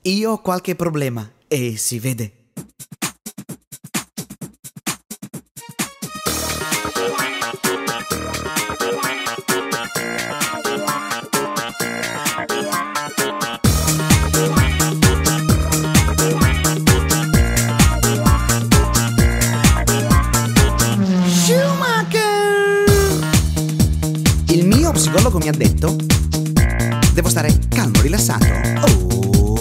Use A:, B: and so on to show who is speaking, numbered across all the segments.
A: Io ho qualche problema e si vede. Il mio psicologo mi ha detto: devo stare calmo, rilassato.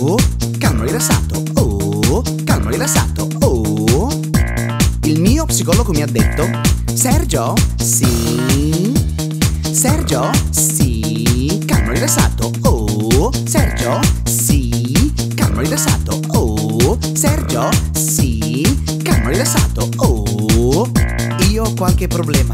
A: Oh, calmo, rilassato. Oh, calmo, rilassato. Oh. Il mio psicologo mi ha detto: Sergio, sì. Sergio, sì. Calmo, rilassato. Oh, Sergio, sì. Calmo, rilassato. Oh, Sergio, sì. Calmo, rilassato. Oh. Io ho qualche problema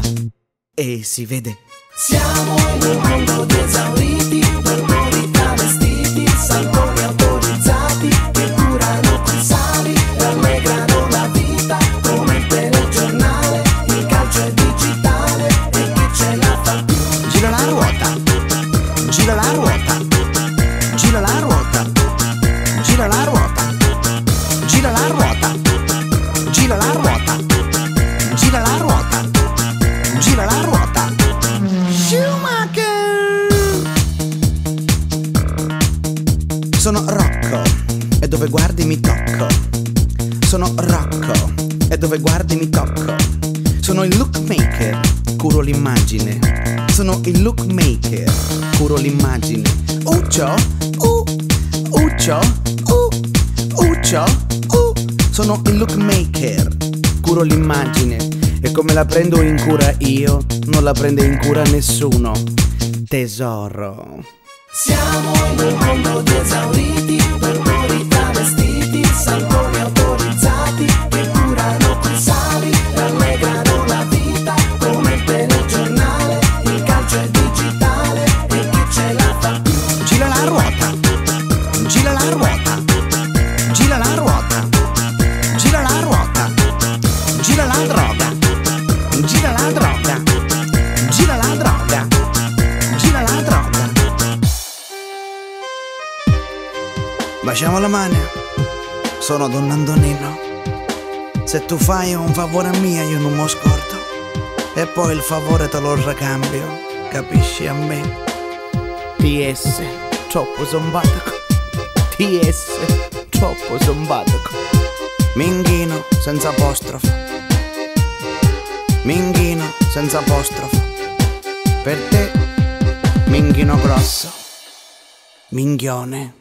A: e si vede.
B: Siamo in un mondo di esauriti, dolori travestiti, salvoni autorizzati che curano coi sali, rallegrano la vita come il telegiornale, il calcio è digitale e chi ce la fa più?
A: Gira la ruota, gira la ruota, gira la ruota, gira la ruota, gira la ruota, gira la ruota, gira la ruota, gira la ruota. Sono Rocco e dove guardi mi tocco. Sono Rocco e dove guardi mi tocco. Sono il look maker, curo l'immagine. Sono il look maker, curo l'immagine. Uccio, uccio, uccio, sono il look maker, curo l'immagine. E come la prendo in cura io, non la prende in cura nessuno. Tesoro.
B: Siamo in un mondo di esauriti, dolori travestiti, salvoni autorizzati che curano coi sali, rallegrano la vita come il telegiornale, il calcio è digitale e chi ce la fa più?
A: Gira la ruota, gira la ruota, gira la ruota, gira la ruota, gira la droga, gira la droga, gira la droga, gira la droga. Baciamo la mano, sono Don Antonino. Se tu fai un favore a mia io non mi scordo, e poi il favore te lo ricambio, capisci a me? TS, troppo simpatico. TS, troppo simpatico. Minghino senza apostrofo, minghino senza apostrofo. Per te, minghino grosso, minghione.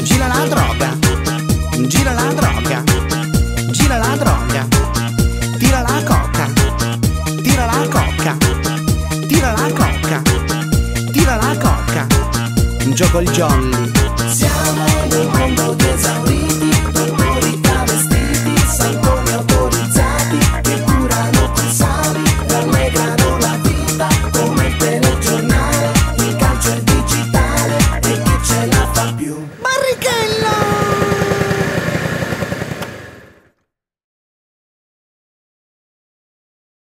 A: Gira la droga, gira la droga, gira la droga, tira la coca, tira la coca, tira la coca, tira la coca. Gioco il jolly.
B: Siamo in un mondo di esauriti,